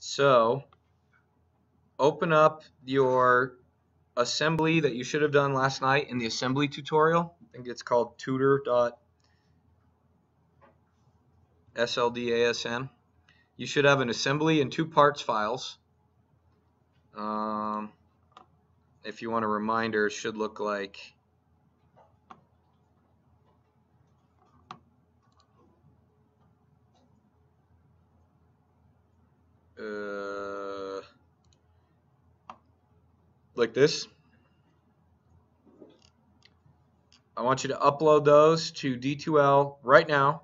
So open up your assembly that you should have done last night in the assembly tutorial. I think it's called tutor.sldaSN. You should have an assembly and 2 parts files. If you want a reminder, it should look like this. I want you to upload those to D2L right now.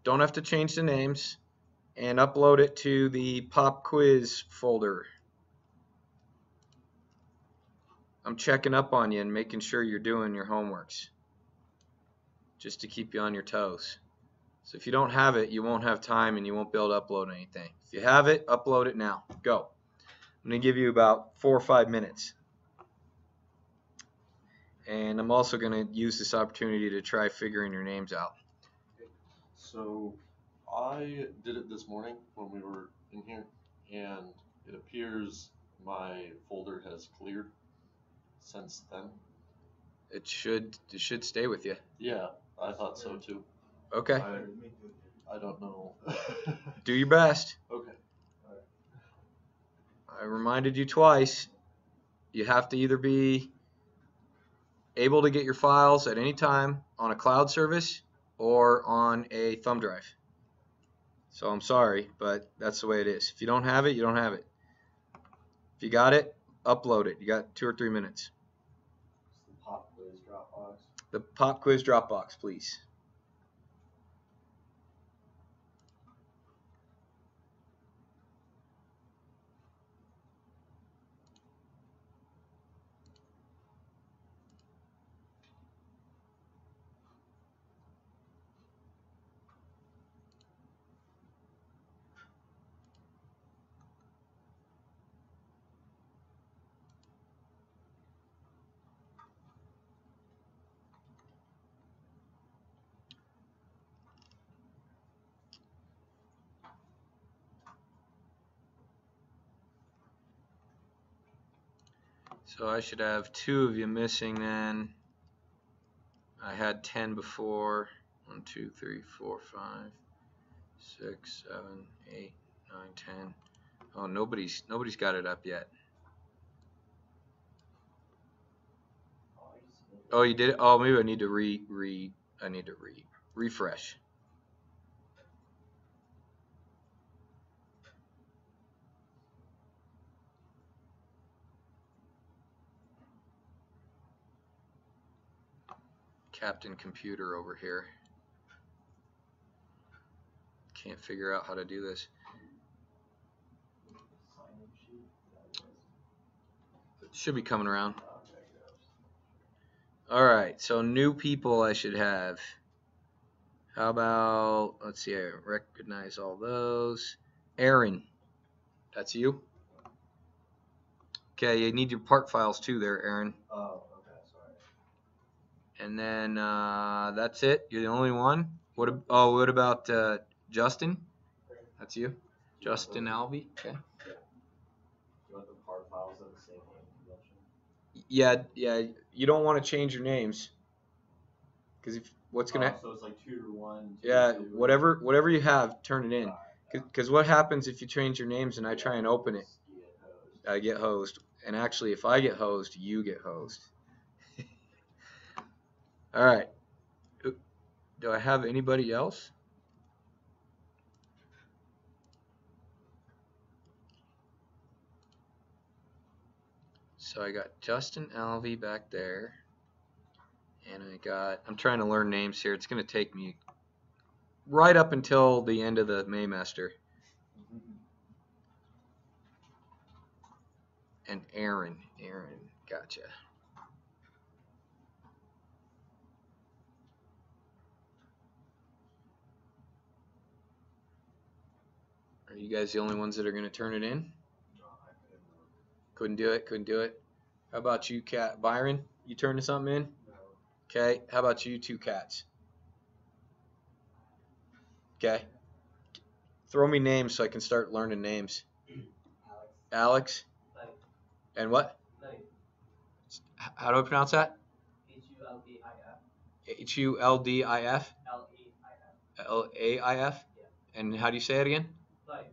Don't have to change the names, and upload it to the pop quiz folder. I'm checking up on you and making sure you're doing your homeworks, just to keep you on your toes. So if you don't have it, you won't have time and you won't be able to upload anything. If you have it, upload it now. Go. I'm going to give you about 4 or 5 minutes. And I'm also going to use this opportunity to try figuring your names out. So I did it this morning when we were in here, and it appears my folder has cleared since then. It should stay with you. Yeah, I thought so too. Okay. I don't know. Do your best. Okay. I reminded you twice. You have to either be able to get your files at any time on a cloud service or on a thumb drive. So I'm sorry, but that's the way it is. If you don't have it, you don't have it. If you got it, upload it. You got 2 or 3 minutes. The pop quiz Dropbox. The pop quiz Dropbox, please. So I should have 2 of you missing then. I had 10 before. 1, 2, 3, 4, 5, 6, 7, 8, 9, 10. Oh, nobody's got it up yet. Oh, you did it? Oh, maybe I need to refresh. Captain Computer over here. Can't figure out how to do this. It should be coming around. Alright, so new people I should have. How about, let's see, I recognize all those. Aaron, that's you? Okay, you need your part files too there, Aaron. Oh, okay, sorry. And then that's it? You're the only one? What about Justin? That's you? Justin Alvey? Okay. Yeah. You want the part files at the same name convention? Yeah, you don't want to change your names. Because what's going to So it's like tutor 1, yeah, 2, whatever you have, turn it in. Because what happens if you change your names and I try and open it? I get hosed. And actually, if I get hosed, you get hosed. All right. Do I have anybody else? So I got Justin Alvey back there. And I'm trying to learn names here. It's going to take me right up until the end of the Maymester. And Aaron, gotcha. Are you guys the only ones that are going to turn it in? No, I couldn't do it. How about you, Cat? Byron, you turning something in? No. Okay, how about you 2 cats? Okay. Throw me names so I can start learning names. Alex. Alex. And what? How do I pronounce that? Huldif. Huldif. Laif. Laif. Yeah. And how do you say it again? Laif.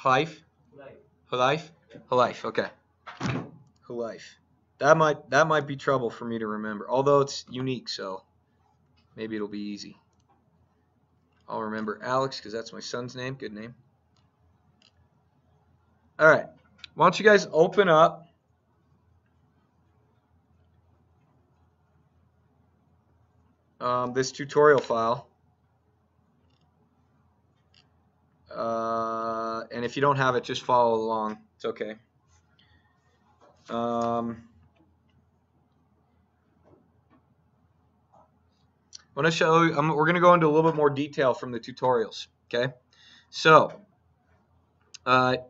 Halif. Laif. Halif. Yeah. Halif. Okay. Halif. That might be trouble for me to remember. Although it's unique, so maybe it'll be easy. I'll remember Alex because that's my son's name. Good name. All right. Why don't you guys open up this tutorial file. And if you don't have it, just follow along. It's okay. I'm going to show you, we're going to go into a little bit more detail from the tutorials. Okay. So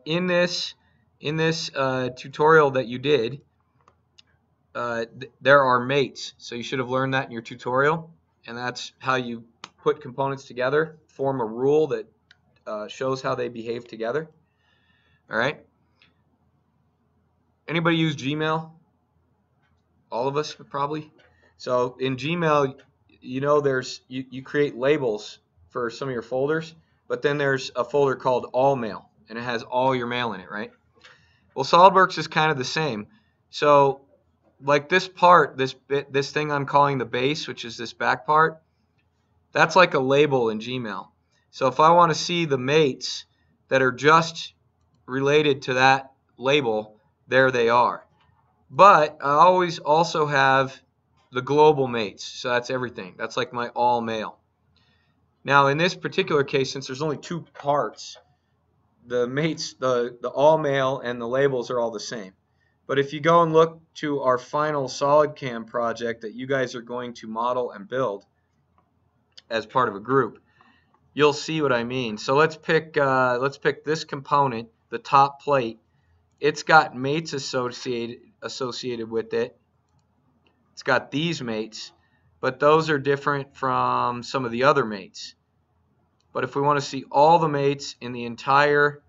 in this tutorial that you did, there are mates. So you should have learned that in your tutorial. And that's how you put components together, form a rule that shows how they behave together. All right. Anybody use Gmail? All of us probably. So in Gmail, you know, you create labels for some of your folders, but then there's a folder called All Mail, and it has all your mail in it, right? Well, SolidWorks is kind of the same. So like this part, this thing I'm calling the base, which is this back part, that's like a label in Gmail. So if I want to see the mates that are just related to that label, there they are. But I always also have the global mates, so that's everything. That's like my all mail. Now in this particular case, since there's only two parts, the mates, the all mail and the labels are all the same. But if you go and look to our final SolidCAM project that you guys are going to model and build as part of a group, you'll see what I mean. So let's pick this component, the top plate. It's got mates associated with it. It's got these mates, but those are different from some of the other mates. But if we want to see all the mates in the entire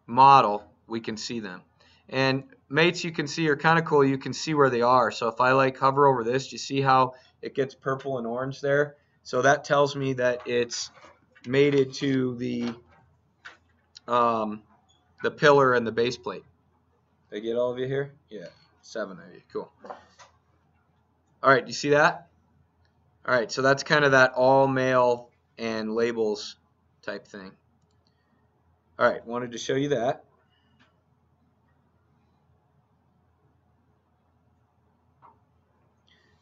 model, we can see them. And mates you can see are kind of cool. You can see where they are. So if I like hover over this, you see how it gets purple and orange there? So that tells me that it's mated to the pillar and the base plate. Did I get all of you here? Yeah, 7 of you. Cool. All right, do you see that? All right, so that's kind of that all mail and labels type thing. All right, wanted to show you that.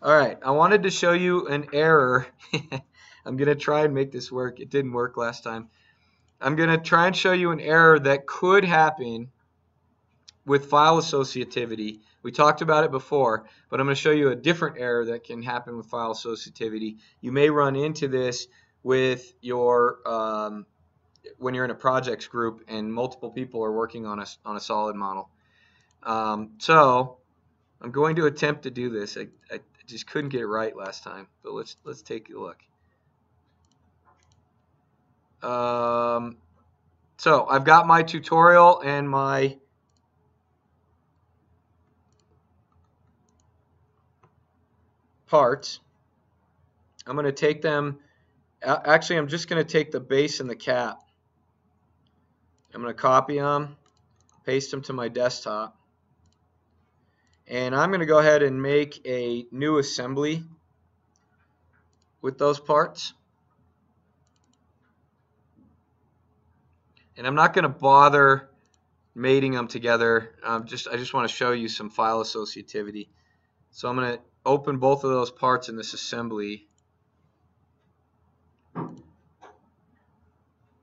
All right, I wanted to show you an error. I'm going to try and make this work. It didn't work last time. I'm going to try and show you an error that could happen with file associativity. We talked about it before, but I'm going to show you a different error that can happen with file associativity. You may run into this with your when you're in a projects group and multiple people are working on a solid model. So I'm going to attempt to do this. I just couldn't get it right last time, but let's take a look. So I've got my tutorial and my parts. I'm going to take them. Actually, I'm just going to take the base and the cap. I'm going to copy them, paste them to my desktop, and I'm going to go ahead and make a new assembly with those parts. And I'm not going to bother mating them together. I just want to show you some file associativity. So I'm going to open both of those parts in this assembly.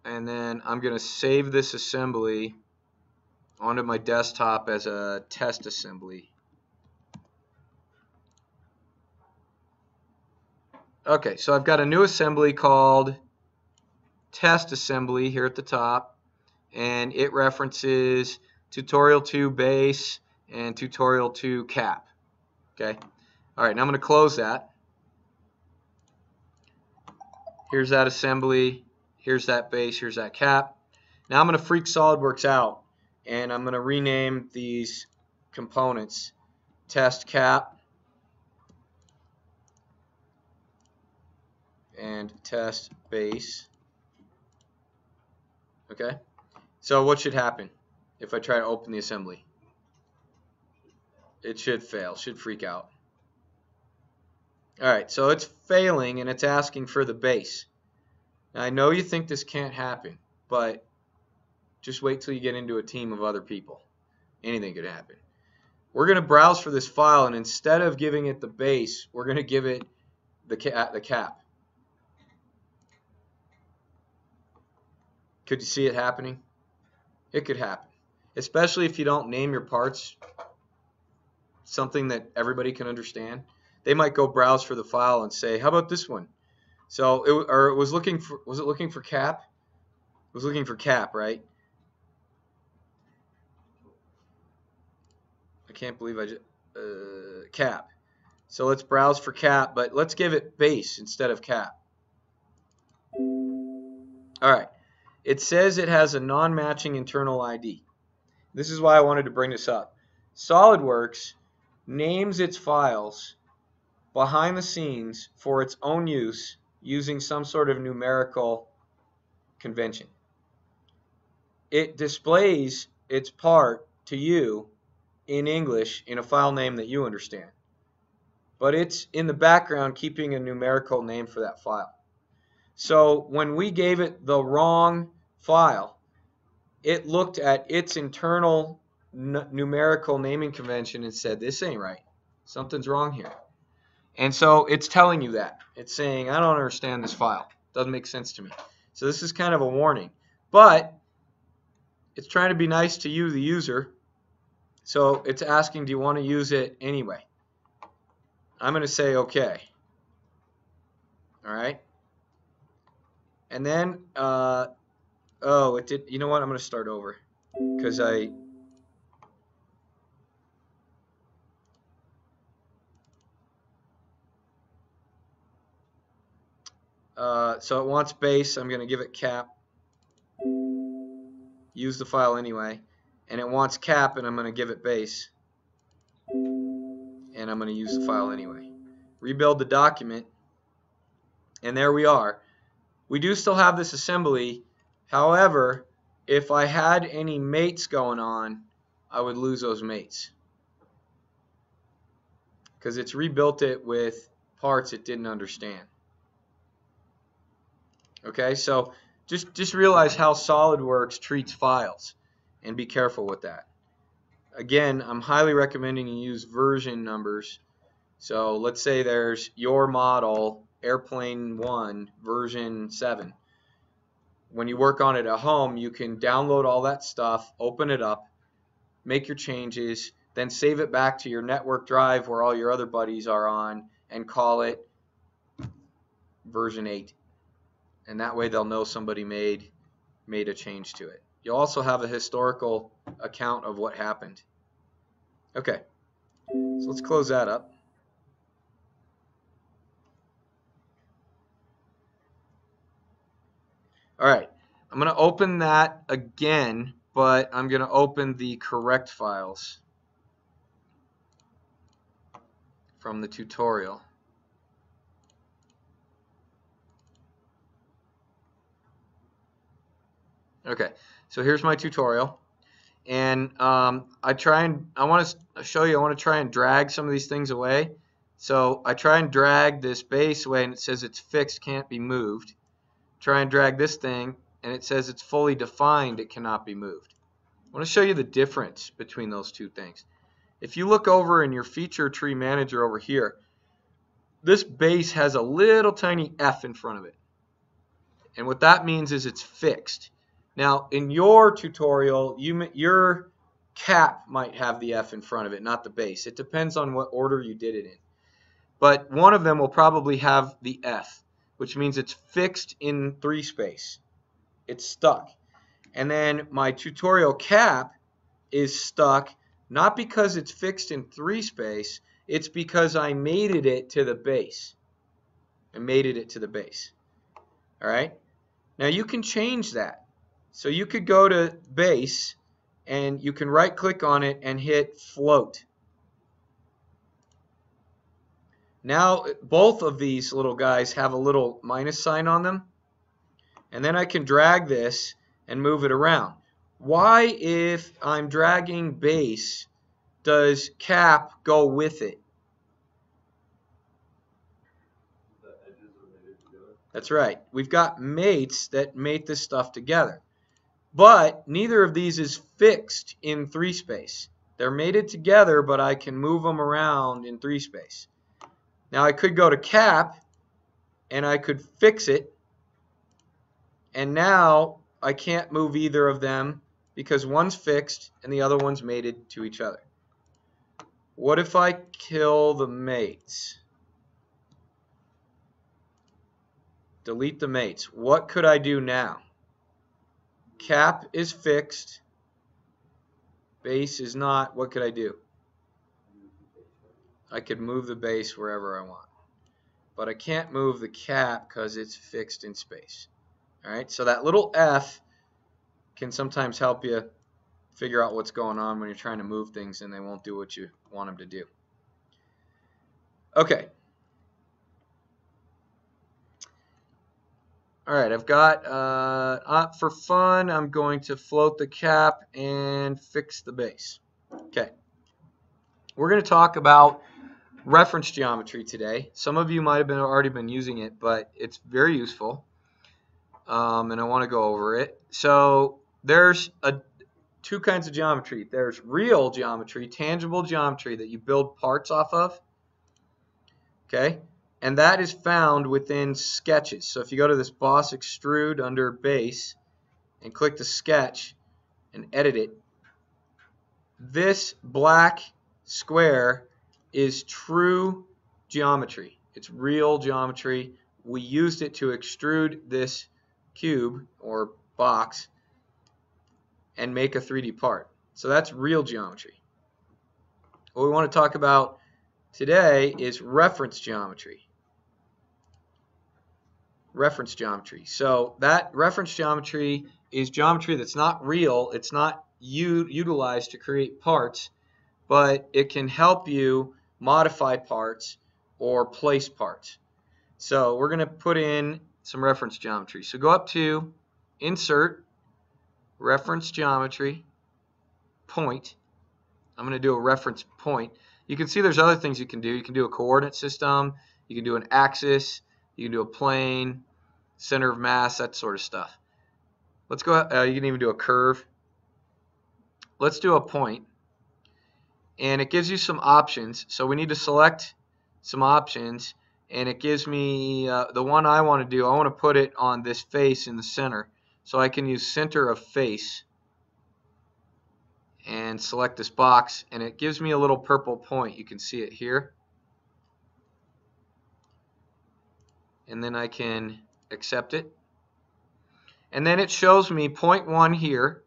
And then I'm going to save this assembly onto my desktop as a test assembly. Okay, so I've got a new assembly called test assembly here at the top, and it references tutorial 2 base and tutorial 2 cap. Okay, all right, now I'm going to close that. Here's that assembly. Here's that base, here's that cap. Now I'm going to freak SolidWorks out, and I'm going to rename these components test cap and test base. Okay, so what should happen if I try to open the assembly? It should fail, should freak out. Alright, so it's failing and it's asking for the base. Now I know you think this can't happen, but just wait till you get into a team of other people. Anything could happen. We're going to browse for this file, and instead of giving it the base, we're going to give it the cap. Could you see it happening? It could happen, especially if you don't name your parts something that everybody can understand. They might go browse for the file and say, how about this one? So it was looking for cap? It was looking for cap, right? I can't believe I just cap. So let's browse for cap, but let's give it base instead of cap. Alright, it says it has a non-matching internal ID. This is why I wanted to bring this up. SolidWorks names its files behind the scenes for its own use using some sort of numerical convention. It displays its part to you in English in a file name that you understand. But it's in the background keeping a numerical name for that file. So when we gave it the wrong file, it looked at its internal numerical naming convention and said, this ain't right. Something's wrong here. And so it's telling you that. It's saying, I don't understand this file. Doesn't make sense to me. So this is kind of a warning. But it's trying to be nice to you, the user. So it's asking, do you want to use it anyway? I'm going to say okay. All right. And then, oh, it did. You know what? I'm going to start over because so it wants base. I'm going to give it cap. Use the file anyway. And it wants cap, and I'm going to give it base. And I'm going to use the file anyway. Rebuild the document. And there we are. We do still have this assembly. However, if I had any mates going on, I would lose those mates. Because it's rebuilt it with parts it didn't understand. Okay, so just realize how SolidWorks treats files and be careful with that. Again, I'm highly recommending you use version numbers. So let's say there's your model, Airplane 1, version 7. When you work on it at home, you can download all that stuff, open it up, make your changes, then save it back to your network drive where all your other buddies are on, and call it version 8. And that way they'll know somebody made a change to it. You'll also have a historical account of what happened. Okay, so let's close that up. All right, I'm going to open that again, but I'm going to open the correct files from the tutorial. Okay, so here's my tutorial, and I want to show you. I want to try and drag some of these things away. So I try and drag this base away, and it says it's fixed, can't be moved. Try and drag this thing, and it says it's fully defined, it cannot be moved. I want to show you the difference between those two things. If you look over in your feature tree manager over here, this base has a little tiny F in front of it, and what that means is it's fixed. Now, in your tutorial, your cap might have the F in front of it, not the base. It depends on what order you did it in. But one of them will probably have the F, which means it's fixed in 3 space. It's stuck. And then my tutorial cap is stuck, not because it's fixed in 3 space, it's because I mated it to the base. I mated it to the base. All right? Now you can change that. So you could go to base and you can right click on it and hit float. Now both of these little guys have a little minus sign on them. And then I can drag this and move it around. Why, if I'm dragging base, does cap go with it? The edges are mated together. That's right. We've got mates that mate this stuff together. But neither of these is fixed in 3 space. They're mated together, but I can move them around in 3 space. Now I could go to cap and I could fix it. And now I can't move either of them because one's fixed and the other one's mated to each other. What if I kill the mates? Delete the mates. What could I do now? Cap is fixed. Base is not. What could I do? I could move the base wherever I want. But I can't move the cap because it's fixed in space. Alright, so that little F can sometimes help you figure out what's going on when you're trying to move things and they won't do what you want them to do. Okay. Alright, I've got, for fun, I'm going to float the cap and fix the base. Okay. We're going to talk about reference geometry today. Some of you might have already been using it, but it's very useful. And I want to go over it. So there's 2 kinds of geometry. There's real geometry, tangible geometry that you build parts off of. Okay? And that is found within sketches. So if you go to this Boss Extrude under Base and click the sketch and edit it, this black square is true geometry. It's real geometry. We used it to extrude this cube or box and make a 3D part. So that's real geometry. What we want to talk about today is reference geometry. Reference geometry. So that reference geometry is geometry that's not real. It's not utilized to create parts, but it can help you modify parts or place parts. So we're going to put in some reference geometry. So go up to Insert, Reference Geometry, Point. I'm going to do a reference point. You can see there's other things you can do. You can do a coordinate system. You can do an axis. You can do a plane, center of mass, that sort of stuff. Let's go. You can even do a curve. Let's do a point. And it gives you some options. So we need to select some options. And it gives me the one I want to do. I want to put it on this face in the center. So I can use center of face and select this box. And it gives me a little purple point. You can see it here. And then I can accept it. And then it shows me point 1 here.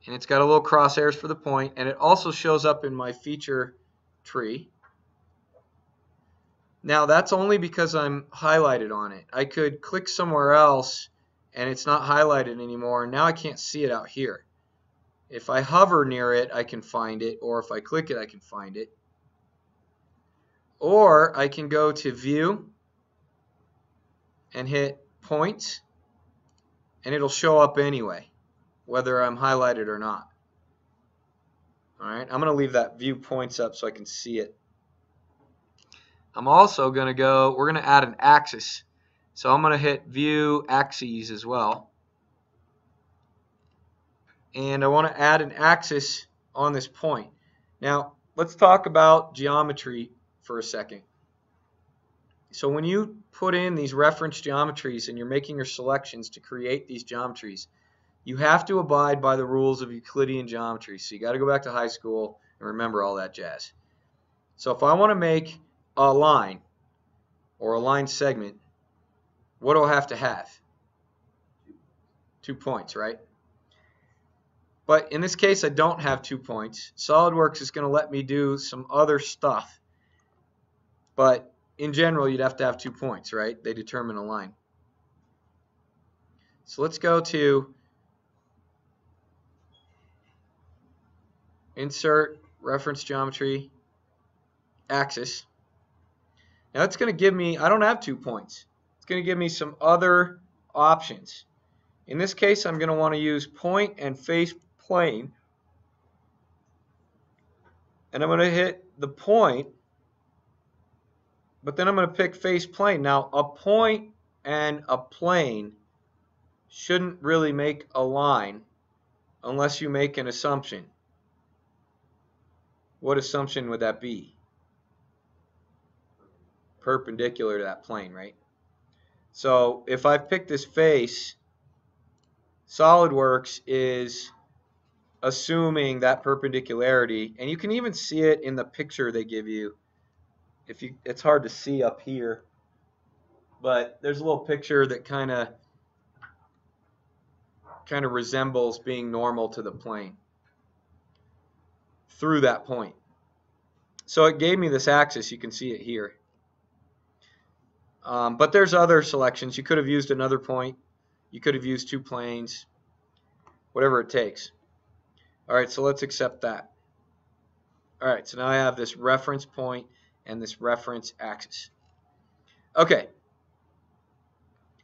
And it's got a little crosshairs for the point. And it also shows up in my feature tree. Now that's only because I'm highlighted on it. I could click somewhere else and it's not highlighted anymore. Now I can't see it out here. If I hover near it, I can find it, or if I click it, I can find it. Or I can go to View and hit Points, and it'll show up anyway, whether I'm highlighted or not. Alright, I'm going to leave that View Points up so I can see it. I'm also going to go, we're going to add an axis. So I'm going to hit View Axes as well. And I want to add an axis on this point. Now, let's talk about geometry for a second. So when you put in these reference geometries and you're making your selections to create these geometries, you have to abide by the rules of Euclidean geometry. So you got to go back to high school and remember all that jazz. So if I want to make a line or a line segment, what do I have to have? 2 points, right? But in this case, I don't have 2 points. SolidWorks is going to let me do some other stuff. But in general, you'd have to have 2 points, right? They determine a line. So let's go to Insert, Reference Geometry, Axis. Now it's going to give me, I don't have 2 points. It's going to give me some other options. In this case, I'm going to want to use point and face plane. And I'm going to hit the point, but then I'm going to pick face plane. Now, a point and a plane shouldn't really make a line unless you make an assumption. What assumption would that be? Perpendicular to that plane, right? So if I pick this face, SolidWorks is assuming that perpendicularity, and you can even see it in the picture they give you. It's hard to see up here, but there's a little picture that kind of resembles being normal to the plane through that point. So it gave me this axis. You can see it here. But there's other selections. You could have used another point. You could have used 2 planes. Whatever it takes. All right, so let's accept that. All right, so now I have this reference point and this reference axis. Okay.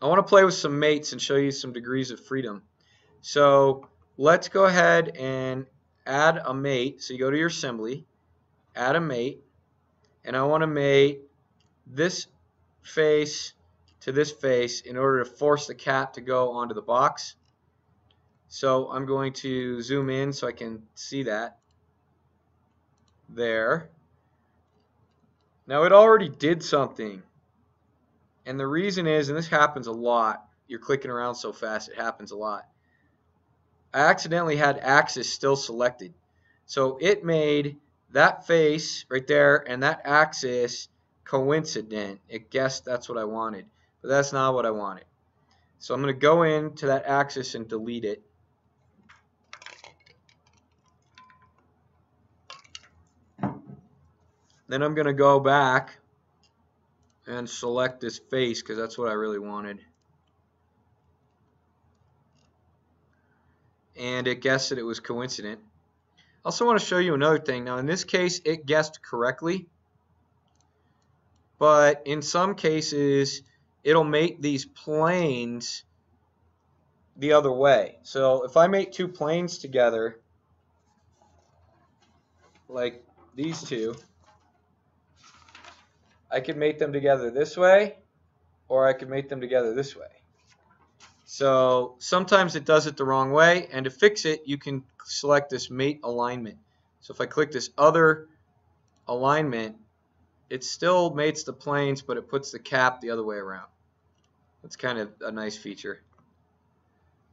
I want to play with some mates and show you some degrees of freedom. So let's go ahead and add a mate. So you go to your assembly, add a mate, and I want to mate this face to this face in order to force the cat to go onto the box. So I'm going to zoom in so I can see that. There. Now it already did something. And the reason is, and this happens a lot, you're clicking around so fast, it happens a lot. I accidentally had axis still selected. So it made that face right there and that axis coincident. It guessed that's what I wanted, but that's not what I wanted. So I'm going to go into that axis and delete it. Then I'm going to go back and select this face because that's what I really wanted. And it guessed that it was coincident. I also want to show you another thing. Now in this case it guessed correctly, but in some cases it'll mate these planes the other way. So if I mate 2 planes together, like these two, I could mate them together this way, or I could mate them together this way. So sometimes it does it the wrong way, and to fix it you can select this mate alignment. So if I click this other alignment, it still mates the planes, but it puts the cap the other way around. That's kind of a nice feature.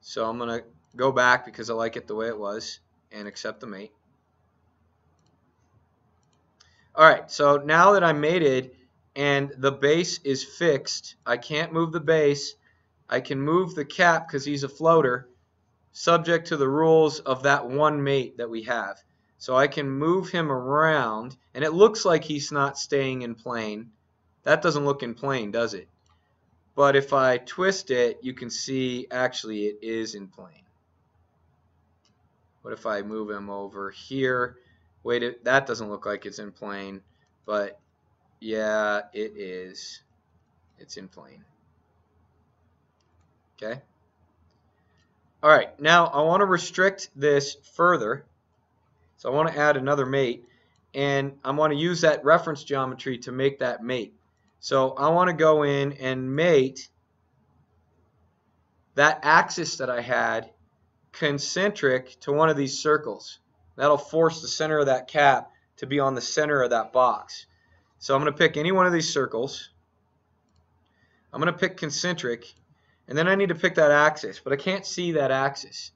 So I'm going to go back because I like it the way it was and accept the mate. Alright, so now that I'm mated and the base is fixed, I can't move the base. I can move the cap because he's a floater, subject to the rules of that one mate that we have. So I can move him around, and it looks like he's not staying in plane. That doesn't look in plane, does it? But if I twist it, you can see actually it is in plane. What if I move him over here? Wait, that doesn't look like it's in plane, but yeah, it is. It's in plane. Okay. All right, now I want to restrict this further. So I want to add another mate, and I want to use that reference geometry to make that mate. So I want to go in and mate that axis that I had concentric to one of these circles. That'll force the center of that cap to be on the center of that box. So I'm going to pick any one of these circles. I'm going to pick concentric, and then I need to pick that axis, but I can't see that axis.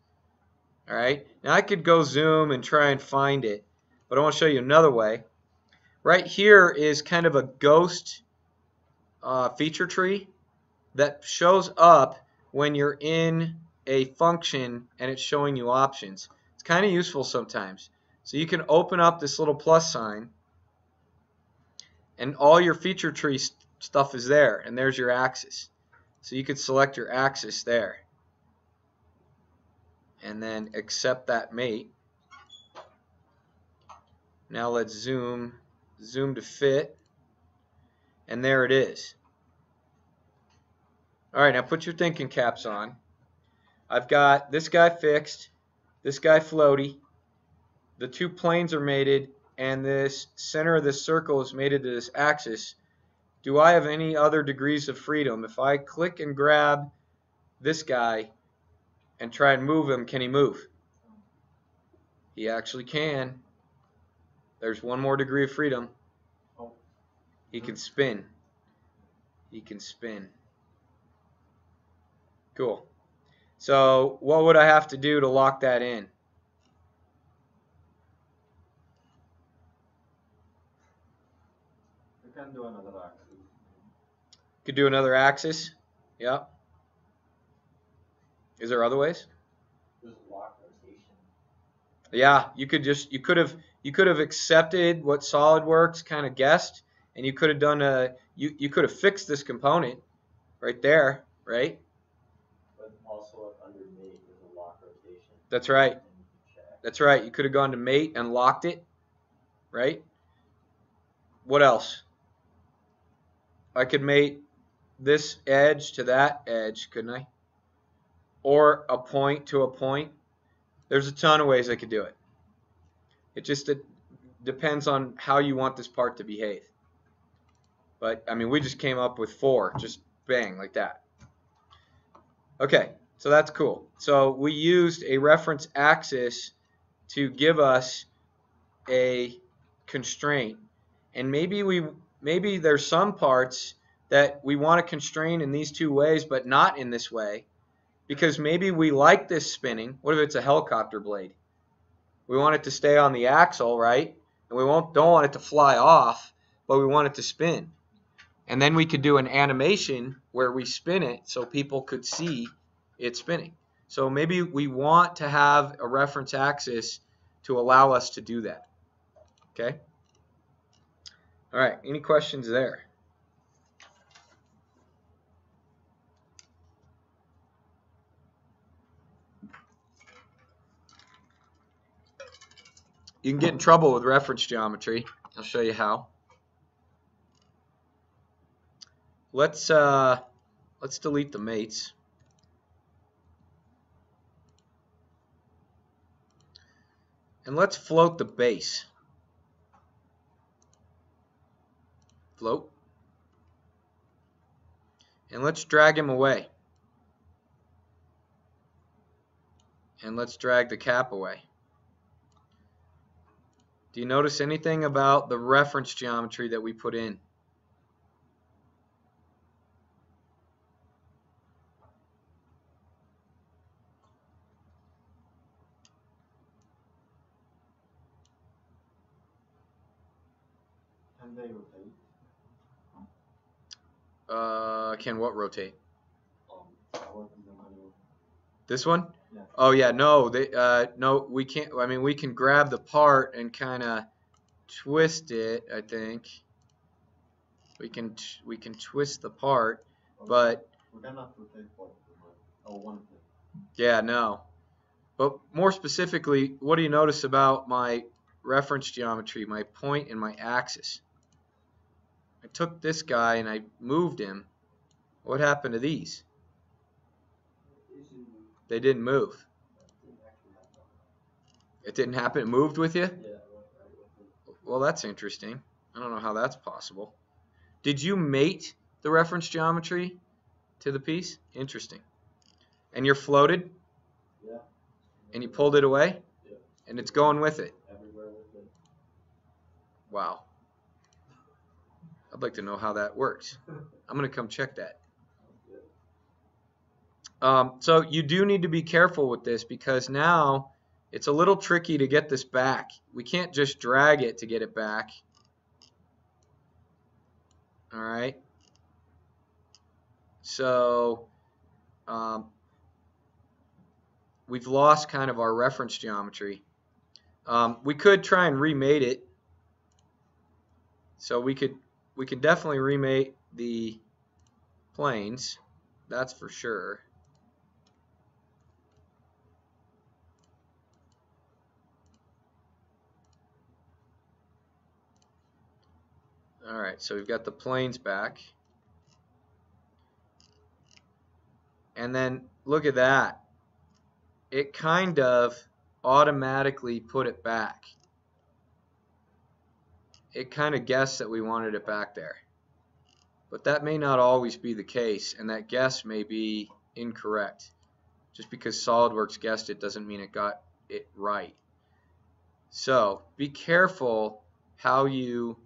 All right, now I could go zoom and try and find it, but I want to show you another way. Right here is kind of a ghost feature tree that shows up when you're in a function and it's showing you options. It's kind of useful sometimes. So you can open up this little plus sign, and all your feature tree stuff is there, and there's your axis. So you could select your axis there. and then accept that mate. Now let's zoom to fit, and there it is. All right, now put your thinking caps on. I've got this guy fixed, this guy floaty, the two planes are mated, and this center of this circle is mated to this axis. Do I have any other degrees of freedom? If I click and grab this guy and try and move him, can he move? He actually can. There's one more degree of freedom. He can spin. He can spin. Cool. So what would I have to do to lock that in? You can do another axis. Could do another axis. Yeah. Is there other ways? Just lock rotation. Yeah, you could have accepted what SolidWorks kind of guessed, and you could have done you could have fixed this component right there, right? But also under mate there's a lock rotation. That's right. And you can check. That's right. You could have gone to mate and locked it, right? What else? I could mate this edge to that edge, couldn't I? Or a point to a point. There's a ton of ways I could do it. It just depends on how you want this part to behave. But, I mean, we just came up with 4, just bang, like that. Okay, so that's cool. So we used a reference axis to give us a constraint. And maybe there's some parts that we want to constrain in these 2 ways, but not in this way. Because maybe we like this spinning. What if it's a helicopter blade? We want it to stay on the axle, right? And we don't want it to fly off, but we want it to spin. And then we could do an animation where we spin it so people could see it spinning. So maybe we want to have a reference axis to allow us to do that. Okay? All right, any questions there? You can get in trouble with reference geometry. I'll show you how. Let's delete the mates. And let's float the base. Float. And let's drag him away. And let's drag the cap away. Do you notice anything about the reference geometry that we put in? Can they rotate? Can what rotate? That was in the manual. This one? Yeah. Oh yeah, no, no, we can't. I mean, we can grab the part and kind of twist it. I think we can twist the part, but we cannot rotate both of them. Oh, one of them. yeah, no. But more specifically, what do you notice about my reference geometry, my point and my axis? I took this guy and I moved him. What happened to these? They didn't move. It didn't happen. It moved with you? Yeah. Well, that's interesting. I don't know how that's possible. Did you mate the reference geometry to the piece? Interesting. And you're floated? Yeah. And you pulled it away? Yeah. And it's going with it? Everywhere with it. Wow. I'd like to know how that works. I'm going to come check that. So you do need to be careful with this because now it's a little tricky to get this back. We can't just drag it to get it back. All right. So we've lost kind of our reference geometry. We could try and remate it. So we could definitely remate the planes. That's for sure. Alright, so we've got the planes back. And then look at that. It kind of automatically put it back. It kind of guessed that we wanted it back there. But that may not always be the case, and that guess may be incorrect. Just because SOLIDWORKS guessed it doesn't mean it got it right. So be careful how you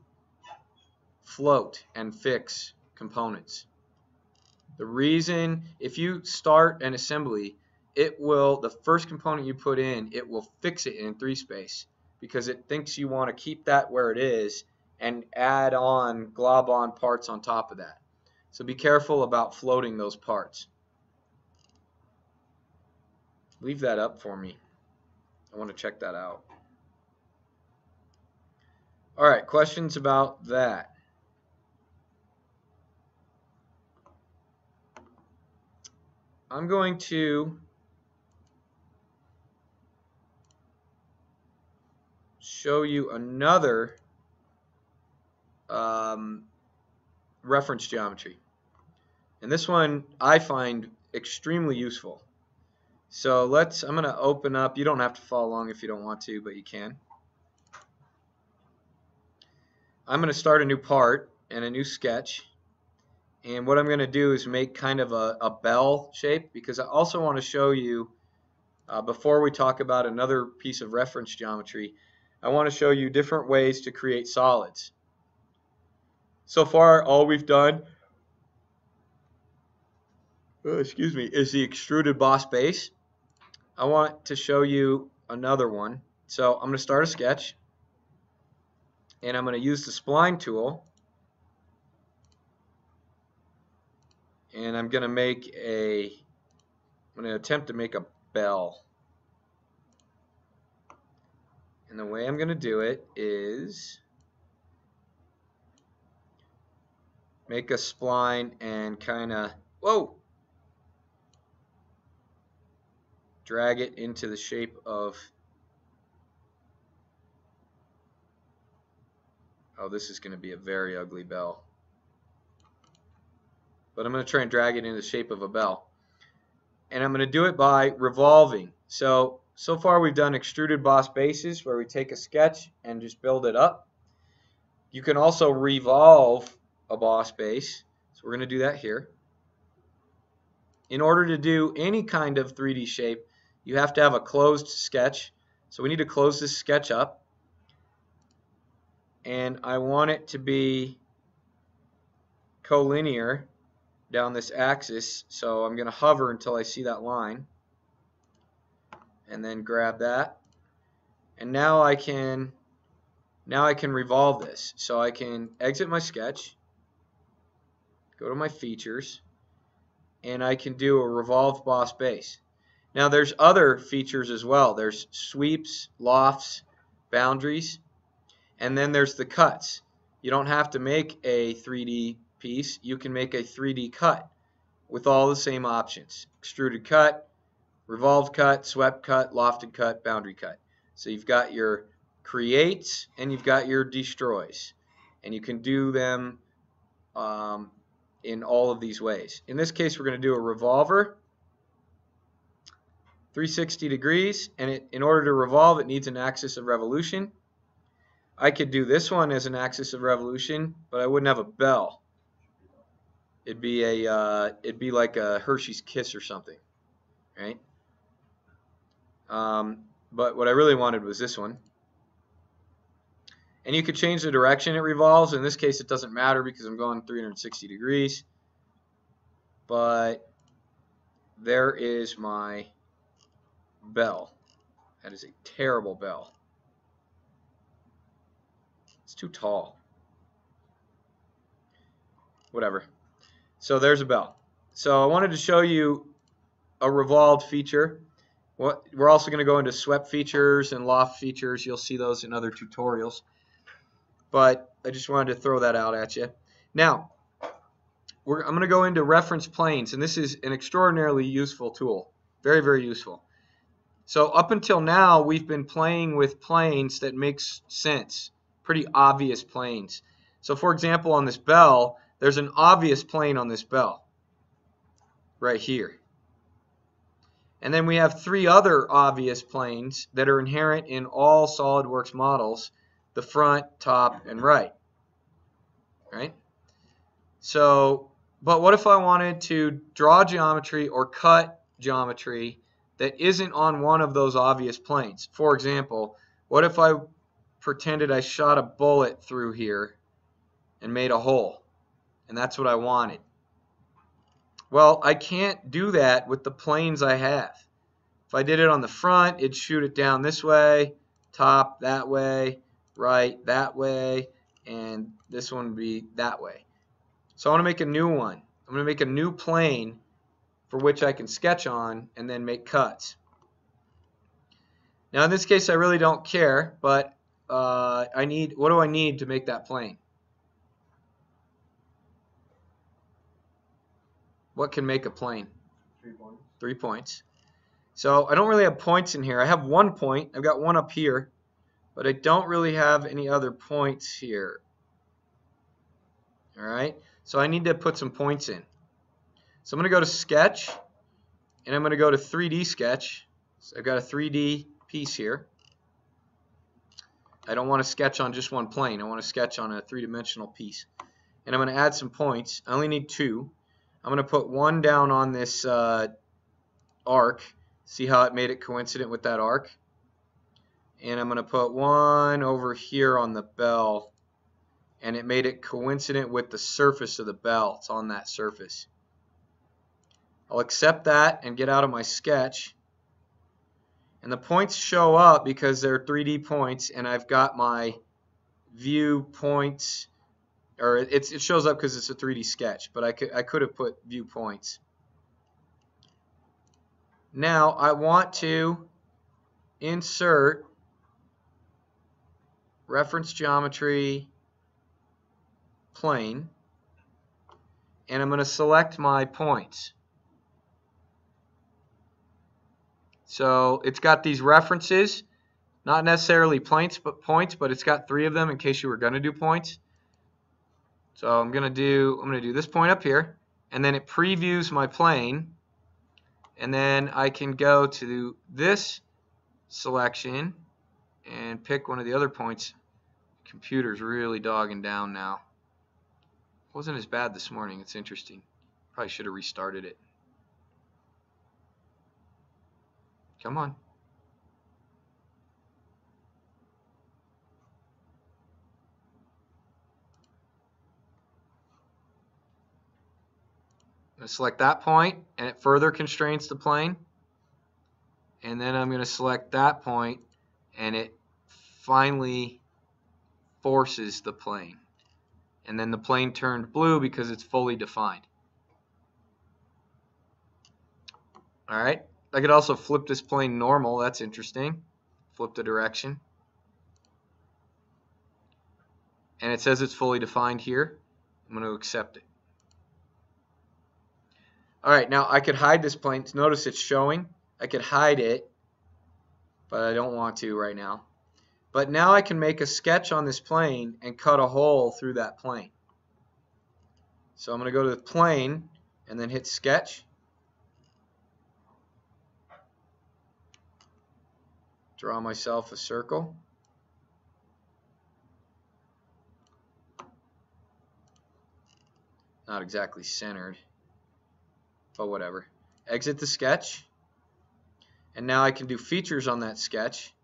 float and fix components. The reason, if you start an assembly, it will, the first component you put in, it will fix it in 3-space because it thinks you want to keep that where it is and add on, glob on parts on top of that. So be careful about floating those parts. Leave that up for me. I want to check that out. Alright, questions about that? I'm going to show you another reference geometry. And this one I find extremely useful. So I'm going to open up, you don't have to follow along if you don't want to, but you can. I'm going to start a new part and a new sketch. And what I'm going to do is make kind of a bell shape, because I also want to show you, before we talk about another piece of reference geometry, I want to show you different ways to create solids. So far, all we've done, is the extruded boss base. I want to show you another one. So I'm going to start a sketch, and I'm going to use the spline tool, and I'm going to attempt to make a bell. And the way I'm going to do it is make a spline and kind of, drag it into the shape of, this is going to be a very ugly bell. But I'm going to try and drag it into the shape of a bell. And I'm going to do it by revolving. So far we've done extruded boss bases, where we take a sketch and just build it up. You can also revolve a boss base. So we're going to do that here. In order to do any kind of 3D shape, you have to have a closed sketch. So we need to close this sketch up. And I want it to be collinear down this axis, so I'm going to hover until I see that line, and then grab that, and now I can revolve this. So I can exit my sketch, go to my features, and I can do a revolve boss base. Now there's other features as well. There's sweeps, lofts, boundaries, and then there's the cuts. You don't have to make a 3D piece. You can make a 3D cut with all the same options: extruded cut, revolved cut, swept cut, lofted cut, boundary cut. So you've got your creates and you've got your destroys, and you can do them in all of these ways. In this case, we're going to do a revolver, 360 degrees, and in order to revolve, it needs an axis of revolution. I could do this one as an axis of revolution, but I wouldn't have a bell. It'd be like a Hershey's Kiss or something, right? But what I really wanted was this one. And you could change the direction it revolves. In this case, it doesn't matter because I'm going 360 degrees. But there is my bell. That is a terrible bell. It's too tall. Whatever. So there's a bell. So I wanted to show you a revolved feature. We're also going to go into swept features and loft features. You'll see those in other tutorials. But I just wanted to throw that out at you. Now, I'm going to go into reference planes, and this is an extraordinarily useful tool. Very, very useful. So up until now, we've been playing with planes that makes sense. Pretty obvious planes. So for example, on this bell, there's an obvious plane on this bell right here. And then we have three other obvious planes that are inherent in all SolidWorks models: the front, top, and right. Right? So, but what if I wanted to draw geometry or cut geometry that isn't on one of those obvious planes? For example, what if I pretended I shot a bullet through here and made a hole, and that's what I wanted? Well, I can't do that with the planes I have. If I did it on the front, it'd shoot it down this way, top that way, right that way, and this one would be that way. So I want to make a new one. I'm going to make a new plane for which I can sketch on and then make cuts. Now in this case I really don't care, but what do I need to make that plane? What can make a plane? 3 points. 3 points. So I don't really have points in here. I have 1 point. I've got one up here, but I don't really have any other points here. All right, so I need to put some points in. So I'm going to go to Sketch, and I'm going to go to 3D Sketch. So I've got a 3D piece here. I don't want to sketch on just one plane. I want to sketch on a three-dimensional piece. And I'm going to add some points. I only need 2. I'm going to put 1 down on this arc. See how it made it coincident with that arc? And I'm going to put 1 over here on the bell, and it made it coincident with the surface of the bell. It's on that surface. I'll accept that and get out of my sketch. And the points show up because they're 3D points, and I've got my view points, or it shows up because it's a 3D sketch, but I could have put view points. Now I want to insert reference geometry plane, and I'm going to select my points. So it's got these references, not necessarily points, but it's got 3 of them in case you were going to do points. So I'm going to do this point up here, and then it previews my plane, and then I can go to this selection and pick one of the other points. Computer's really dogging down now. Wasn't as bad this morning. It's interesting. Probably should have restarted it. Come on. I'm going to select that point, and it further constrains the plane. And then I'm going to select that point, and it finally forces the plane. And then the plane turned blue because it's fully defined. All right. I could also flip this plane normal. That's interesting. Flip the direction. And it says it's fully defined here. I'm going to accept it. All right, now I could hide this plane. Notice it's showing. I could hide it, but I don't want to right now. But now I can make a sketch on this plane and cut a hole through that plane. So I'm going to go to the plane and then hit Sketch. Draw myself a circle. Not exactly centered, but whatever. Exit the sketch, and now I can do features on that sketch,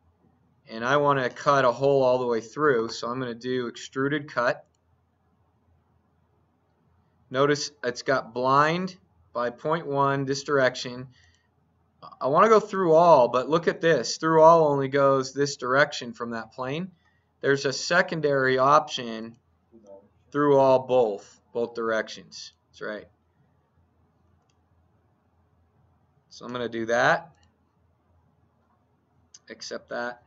and I want to cut a hole all the way through, so I'm going to do extruded cut. Notice it's got blind by 0.1 this direction. I want to go through all, but look at this. Through all only goes this direction from that plane. There's a secondary option, through all both directions. That's right. So I'm going to do that, accept that,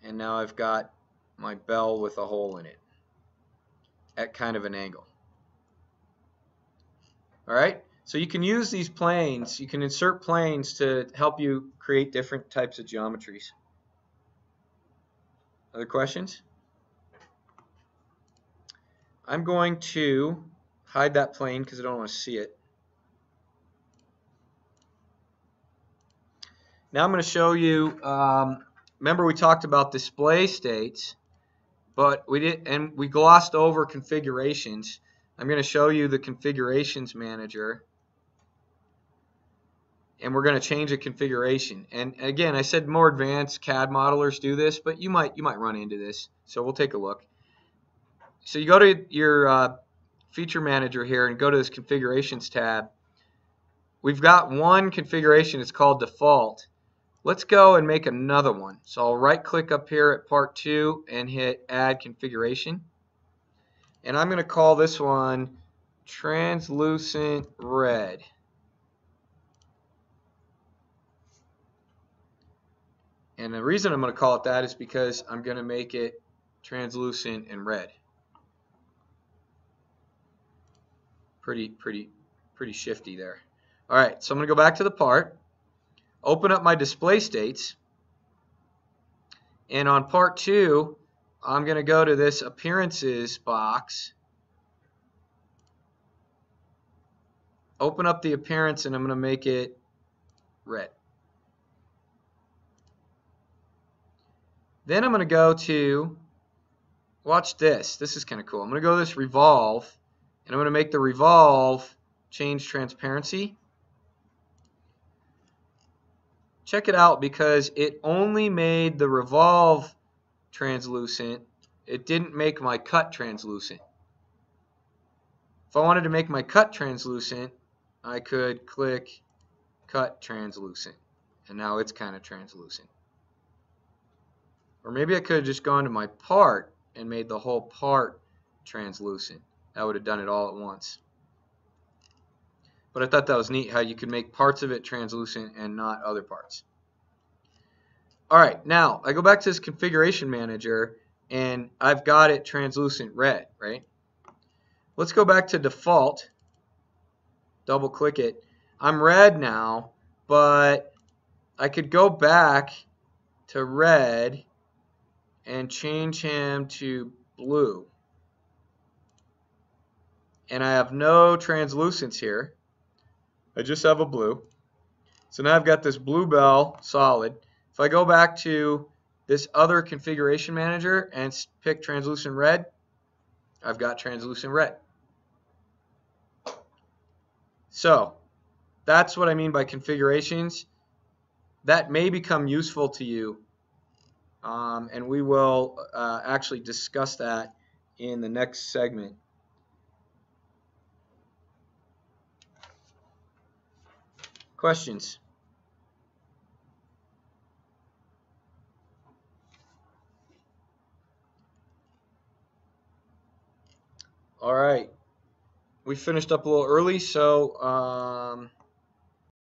and now I've got my bell with a hole in it at kind of an angle. All right, so you can use these planes, you can insert planes to help you create different types of geometries. Other questions? I'm going to hide that plane because I don't want to see it. Now I'm going to show you, remember we talked about display states, but we glossed over configurations. I'm going to show you the configurations manager, and we're going to change a configuration. And again, I said more advanced CAD modelers do this, but you might run into this. So we'll take a look. So you go to your feature manager here and go to this configurations tab. We've got one configuration. It's called default. Let's go and make another one. So I'll right click up here at part 2 and hit add configuration. And I'm going to call this one translucent red. And the reason I'm going to call it that is because I'm going to make it translucent and red. Pretty shifty there. All right, so I'm going to go back to the part, open up my display states, and on part 2, I'm going to go to this appearances box, open up the appearance, and I'm going to make it red. Then I'm going to go to, watch this. This is kind of cool. I'm going to go to this Revolve, and I'm going to make the Revolve change transparency. Check it out because it only made the Revolve translucent. It didn't make my cut translucent. If I wanted to make my cut translucent, I could click cut translucent, and now it's kind of translucent. Or maybe I could have just gone to my part and made the whole part translucent. That would have done it all at once. But I thought that was neat how you could make parts of it translucent and not other parts. Alright, now I go back to this configuration manager and I've got it translucent red, right? Let's go back to default, double click it. I'm red now, but I could go back to red and change him to blue. And I have no translucence here. I just have a blue. So now I've got this blue bell solid. If I go back to this other configuration manager and pick translucent red, I've got translucent red. So that's what I mean by configurations. That may become useful to you, and we will actually discuss that in the next segment. Questions? All right. We finished up a little early, so